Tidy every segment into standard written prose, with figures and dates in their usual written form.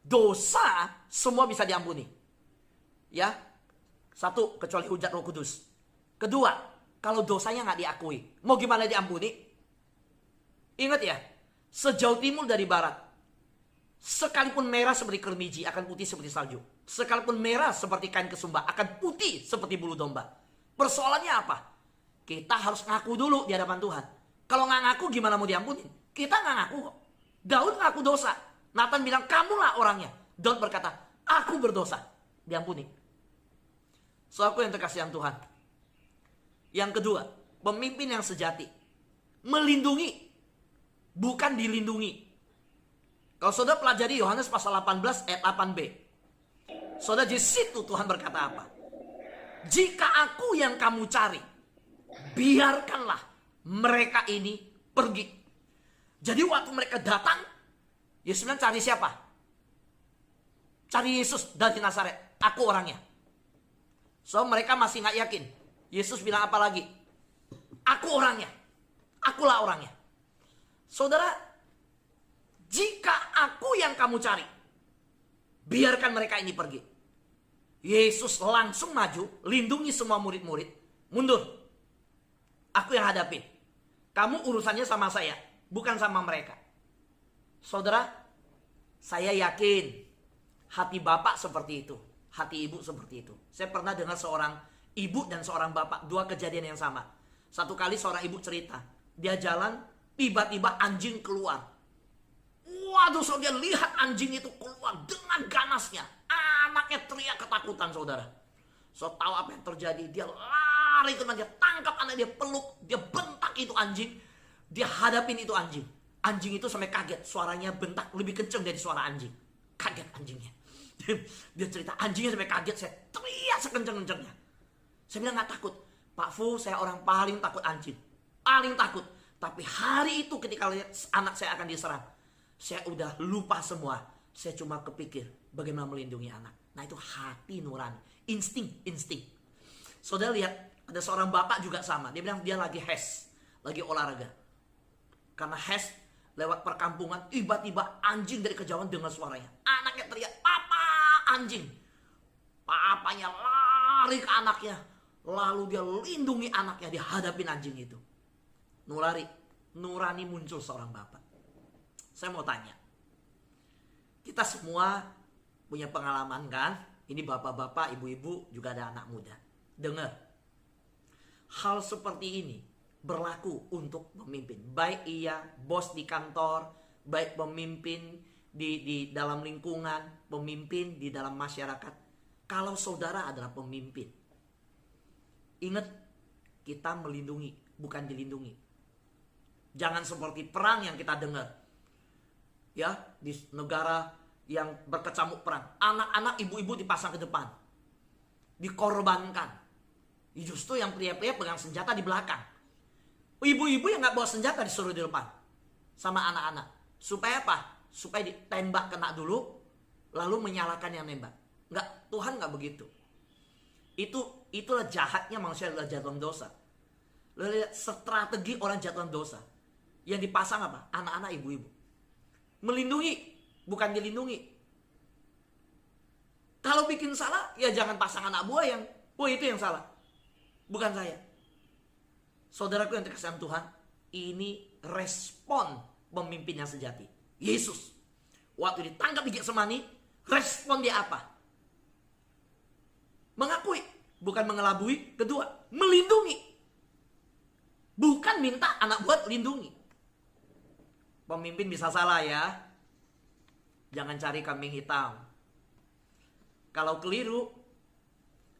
dosa semua bisa diampuni. Ya, satu, kecuali hujat Roh Kudus. Kedua, kalau dosanya nggak diakui, mau gimana diampuni? Ingat ya, sejauh timur dari barat, sekalipun merah seperti kermiji akan putih seperti salju. Sekalipun merah seperti kain kesumba akan putih seperti bulu domba. Persoalannya apa? Kita harus ngaku dulu di hadapan Tuhan. Kalau nggak ngaku gimana mau diampuni? Kita nggak ngaku kok. Daud ngaku dosa. Nathan bilang, kamulah orangnya. Daud berkata, aku berdosa. Diampuni. Saudaraku yang terkasih yang Tuhan. Yang kedua, pemimpin yang sejati. Melindungi, bukan dilindungi. Kalau saudara pelajari Yohanes pasal 18 ayat 8b. Saudara, di situ Tuhan berkata apa? Jika aku yang kamu cari, biarkanlah mereka ini pergi. Jadi waktu mereka datang, Yesus bilang cari siapa? Cari Yesus dari Nazaret. Aku orangnya. So mereka masih gak yakin. Yesus bilang apa lagi? Aku orangnya. Akulah orangnya. Saudara, jika aku yang kamu cari, biarkan mereka ini pergi. Yesus langsung maju, lindungi semua murid-murid. Mundur. Aku yang hadapin. Kamu urusannya sama saya, bukan sama mereka. Saudara, saya yakin hati bapak seperti itu. Hati ibu seperti itu. Saya pernah dengar seorang ibu dan seorang bapak, dua kejadian yang sama. Satu kali seorang ibu cerita, dia jalan, tiba-tiba anjing keluar. Waduh, saudara, lihat anjing itu keluar dengan ganasnya. Anaknya teriak ketakutan, saudara. So tahu apa yang terjadi? Dia lari ke dia tangkap anak, dia peluk, dia bentak itu anjing. Dia hadapin itu anjing. Anjing itu sampai kaget, suaranya bentak lebih kenceng dari suara anjing. Kaget anjingnya. Dia cerita, anjingnya sampai kaget, saya teriak sekenceng-kencengnya. Saya bilang, nggak takut. Pak Fu, saya orang paling takut anjing. Paling takut. Tapi hari itu ketika anak saya akan diserang, saya udah lupa semua. Saya cuma kepikir bagaimana melindungi anak. Nah, itu hati nurani. Insting. Saudara lihat, ada seorang bapak juga sama. Dia bilang dia lagi lagi olahraga. Karena lewat perkampungan, tiba-tiba anjing dari kejauhan dengar suaranya. Anaknya teriak, "Papa, anjing!" Papanya lari ke anaknya. Lalu dia lindungi anaknya, dia hadapin anjing itu. Nurani muncul seorang bapak. Saya mau tanya. Kita semua punya pengalaman kan? Ini bapak-bapak, ibu-ibu, juga ada anak muda. Dengar. Hal seperti ini berlaku untuk pemimpin. Baik ia bos di kantor, baik pemimpin di dalam lingkungan, pemimpin di dalam masyarakat. Kalau saudara adalah pemimpin, ingat, kita melindungi, bukan dilindungi. Jangan seperti perang yang kita dengar. Ya, di negara yang berkecamuk perang, anak-anak, ibu-ibu dipasang ke depan, dikorbankan. Justru yang pria-pria pegang senjata di belakang. Ibu-ibu yang gak bawa senjata disuruh di depan sama anak-anak. Supaya apa? Supaya ditembak kena dulu, lalu menyalahkan yang nembak. Enggak, Tuhan gak begitu. Itulah jahatnya manusia adalah jatuh dalam dosa. Lihat strategi orang jatuh dalam dosa. Yang dipasang apa? Anak-anak, ibu-ibu. Melindungi, bukan dilindungi. Kalau bikin salah, ya jangan pasang anak buah yang, itu yang salah. Bukan saya. Saudaraku yang terkasih Tuhan, ini respon pemimpin yang sejati. Yesus. Waktu ditangkap di Getsemani, respon dia apa? Mengakui, bukan mengelabui. Kedua, melindungi. Bukan minta anak buah lindungi. Pemimpin bisa salah ya. Jangan cari kambing hitam. Kalau keliru,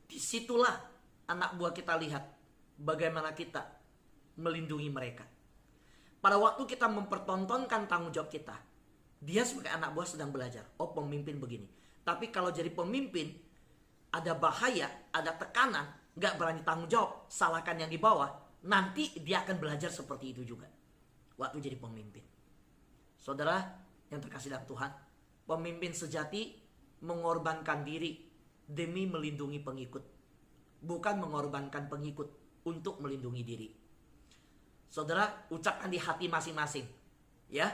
disitulah anak buah kita lihat bagaimana kita melindungi mereka. Pada waktu kita mempertontonkan tanggung jawab kita, dia sebagai anak buah sedang belajar. Oh, pemimpin begini. Tapi kalau jadi pemimpin, ada bahaya, ada tekanan, gak berani tanggung jawab, salahkan yang di bawah, nanti dia akan belajar seperti itu juga waktu jadi pemimpin. Saudara yang terkasih dalam Tuhan, pemimpin sejati mengorbankan diri demi melindungi pengikut, bukan mengorbankan pengikut untuk melindungi diri. Saudara, ucapkan di hati masing-masing. Ya,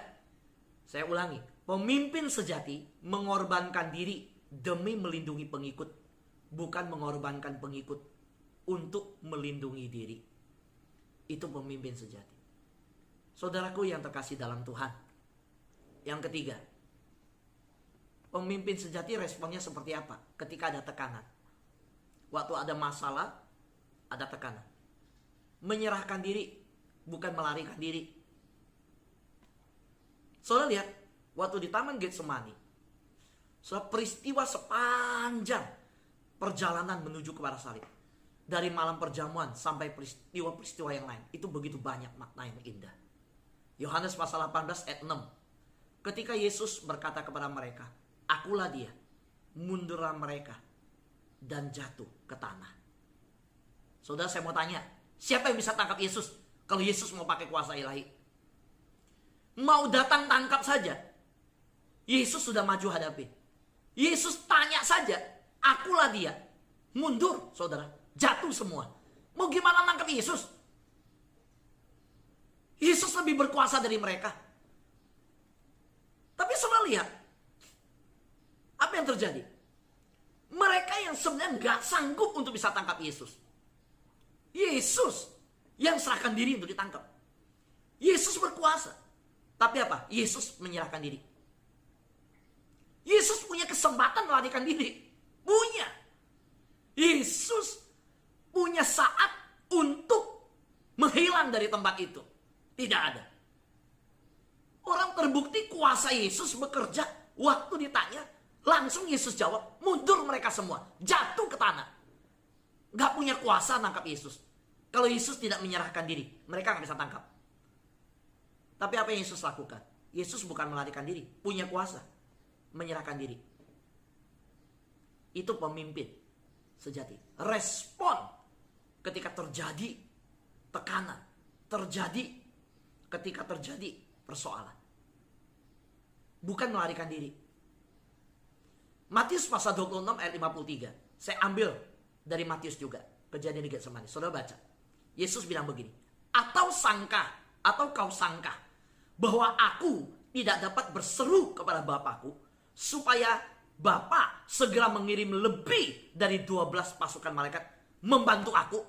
saya ulangi, Pemimpin sejati mengorbankan diri demi melindungi pengikut, bukan mengorbankan pengikut untuk melindungi diri. Itu pemimpin sejati. Saudaraku yang terkasih dalam Tuhan. Yang ketiga, pemimpin sejati responnya seperti apa ketika ada tekanan? Waktu ada masalah, ada tekanan. Menyerahkan diri, bukan melarikan diri. Saudara lihat, waktu di Taman Getsemani, peristiwa sepanjang perjalanan menuju kepada salib. Dari malam perjamuan sampai peristiwa-peristiwa yang lain. Itu begitu banyak makna yang indah. Yohanes pasal 18 ayat 6. Ketika Yesus berkata kepada mereka, "Akulah dia." Mundurlah mereka dan jatuh ke tanah. Saudara, saya mau tanya, siapa yang bisa tangkap Yesus kalau Yesus mau pakai kuasa ilahi? Mau datang tangkap saja, Yesus sudah maju hadapi. Yesus tanya saja, "Akulah dia." Mundur, saudara. Jatuh semua. Mau gimana nangkap Yesus? Yesus lebih berkuasa dari mereka. Tapi saudara lihat, apa yang terjadi? Mereka yang sebenarnya gak sanggup untuk bisa tangkap Yesus. Yesus yang serahkan diri untuk ditangkap. Yesus berkuasa. Tapi apa? Yesus menyerahkan diri. Yesus punya kesempatan melarikan diri. Punya. Yesus punya saat untuk menghilang dari tempat itu. Tidak ada. Orang terbukti kuasa Yesus bekerja. Waktu ditanya, langsung Yesus jawab, mundur mereka semua. Jatuh ke tanah. Gak punya kuasa nangkap Yesus. Kalau Yesus tidak menyerahkan diri, mereka gak bisa tangkap. Tapi apa yang Yesus lakukan? Yesus bukan melarikan diri, punya kuasa. Menyerahkan diri. Itu pemimpin sejati. Respon ketika terjadi tekanan. Ketika terjadi persoalan. Bukan melarikan diri. Matius pasal 26 ayat 53. Saya ambil dari Matius juga. Kejadian di Getsemani. Saudara baca. Yesus bilang begini. Atau kau sangka bahwa aku tidak dapat berseru kepada Bapakku supaya Bapa segera mengirim lebih dari 12 pasukan malaikat membantu aku.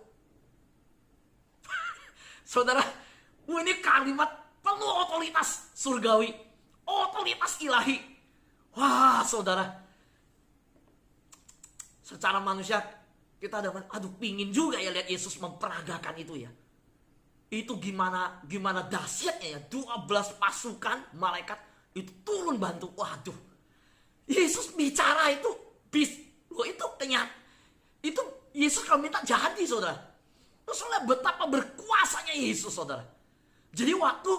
Saudara, ini kalimat penuh otoritas surgawi, otoritas ilahi. Wah, saudara, secara manusia kita ada, pingin juga ya lihat Yesus memperagakan itu ya. Itu gimana dahsyatnya ya, 12 pasukan malaikat itu turun bantu. Waduh, Yesus bicara itu itu Yesus kalau minta jadi, saudara. Terus lihat betapa berkuasanya Yesus, saudara. Jadi waktu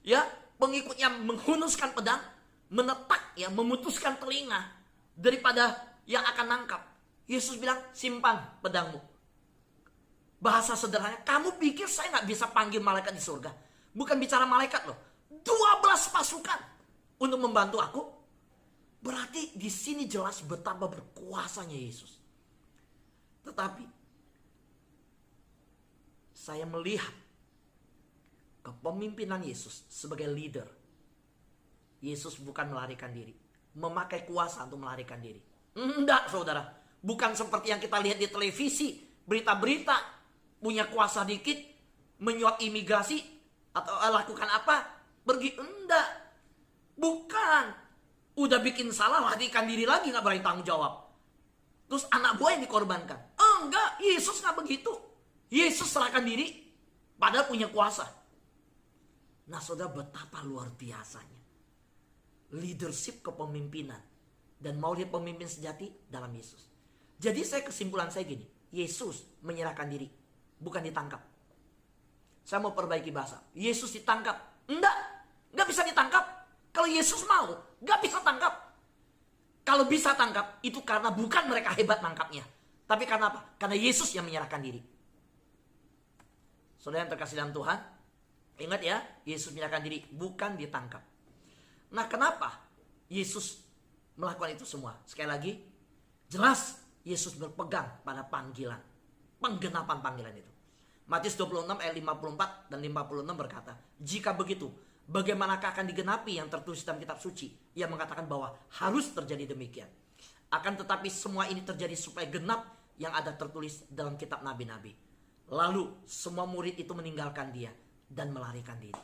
ya pengikutnya menghunuskan pedang, menetak ya, memutuskan telinga daripada yang akan nangkap, Yesus bilang, simpan pedangmu. Bahasa sederhananya, kamu pikir saya gak bisa panggil malaikat di surga? Bukan bicara malaikat loh. 12 pasukan untuk membantu aku. Berarti di sini jelas betapa berkuasanya Yesus. Tetapi saya melihat kepemimpinan Yesus sebagai leader. Yesus bukan melarikan diri, memakai kuasa untuk melarikan diri. Enggak, saudara. Bukan seperti yang kita lihat di televisi, berita-berita, punya kuasa dikit, menyuap imigrasi, atau lakukan apa, pergi. Enggak. Bukan. Udah bikin salah, larikan diri lagi, gak berani tanggung jawab. Terus anak buah yang dikorbankan. Enggak, Yesus gak begitu. Yesus serahkan diri, padahal punya kuasa. Nah, saudara, betapa luar biasanya leadership kepemimpinan. Dan mau lihat pemimpin sejati dalam Yesus. Jadi kesimpulan saya gini, Yesus menyerahkan diri, bukan ditangkap. Saya mau perbaiki bahasa. Yesus ditangkap. Enggak bisa ditangkap. Kalau Yesus mau, enggak bisa tangkap. Kalau bisa tangkap, itu karena bukan mereka hebat nangkapnya. Tapi karena apa? Karena Yesus yang menyerahkan diri. Saudara yang terkasih dalam Tuhan, ingat ya, Yesus menyerahkan diri, bukan ditangkap. Nah, kenapa Yesus melakukan itu semua? Sekali lagi, jelas Yesus berpegang pada panggilan. Penggenapan panggilan itu. Matius 26 ayat 54 dan 56 berkata, jika begitu, Bagaimanakah akan digenapi yang tertulis dalam kitab suci yang mengatakan bahwa harus terjadi demikian. Akan tetapi semua ini terjadi supaya genap yang ada tertulis dalam kitab nabi-nabi. Lalu semua murid itu meninggalkan dia dan melarikan diri.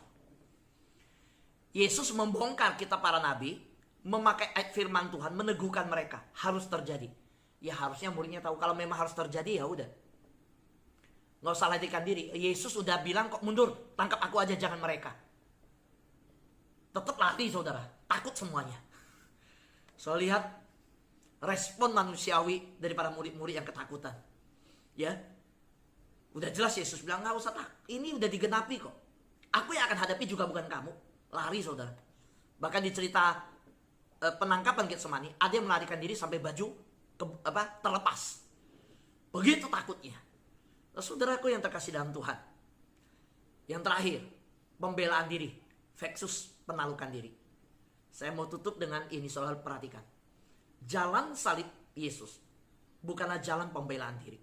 Yesus membongkar kita para nabi, memakai ayat firman Tuhan, meneguhkan mereka. Harus terjadi. Ya harusnya muridnya tahu kalau memang harus terjadi, ya udah. Nggak usah larikan diri. Yesus udah bilang kok mundur, tangkap aku aja, jangan mereka. Tetap lari saudara, takut semuanya. So lihat respon manusiawi dari para murid-murid yang ketakutan. Ya, udah jelas Yesus bilang nggak usah takut, ini udah digenapi kok. Aku yang akan hadapi juga bukan kamu. Lari saudara. Bahkan di cerita penangkapan Getsemani, ada yang melarikan diri sampai baju terlepas. Begitu takutnya. Saudaraku yang terkasih dalam Tuhan. Yang terakhir, pembelaan diri versus penalukan diri. Saya mau tutup dengan ini, saudara perhatikan. Jalan salib Yesus bukanlah jalan pembelaan diri,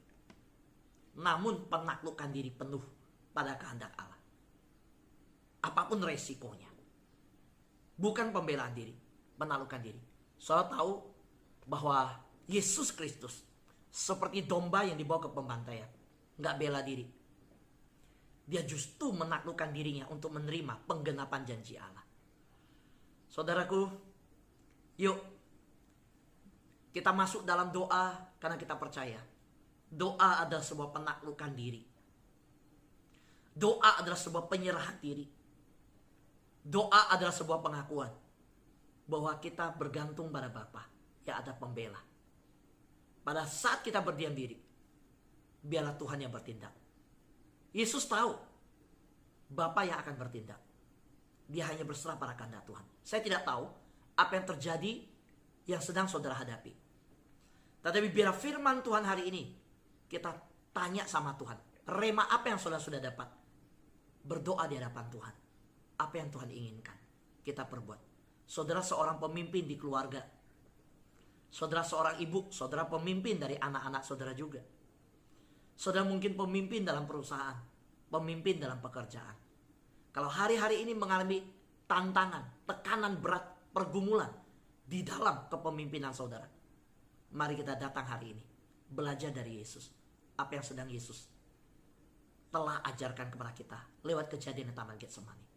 namun penaklukan diri penuh pada kehendak Allah. Apapun resikonya. Bukan pembelaan diri, menaklukkan diri. Saudara tahu bahwa Yesus Kristus seperti domba yang dibawa ke pembantaian, nggak bela diri. Dia justru menaklukkan dirinya untuk menerima penggenapan janji Allah. Saudaraku, yuk kita masuk dalam doa karena kita percaya doa adalah sebuah penaklukan diri. Doa adalah sebuah penyerahan diri. Doa adalah sebuah pengakuan bahwa kita bergantung pada Bapa yang ada pembela. Pada saat kita berdiam diri, biarlah Tuhan yang bertindak. Yesus tahu Bapa yang akan bertindak. Dia hanya berserah pada kehendak Tuhan. Saya tidak tahu apa yang terjadi yang sedang saudara hadapi. Tetapi biar firman Tuhan hari ini kita tanya sama Tuhan. Rema apa yang saudara sudah dapat? Berdoa di hadapan Tuhan. Apa yang Tuhan inginkan kita perbuat. Saudara seorang pemimpin di keluarga. Saudara seorang ibu, saudara pemimpin dari anak-anak saudara juga. Saudara mungkin pemimpin dalam perusahaan, pemimpin dalam pekerjaan. Kalau hari-hari ini mengalami tantangan, tekanan berat, pergumulan di dalam kepemimpinan saudara, mari kita datang hari ini, belajar dari Yesus. Apa yang sedang Yesus telah ajarkan kepada kita lewat kejadian di Taman Getsemani.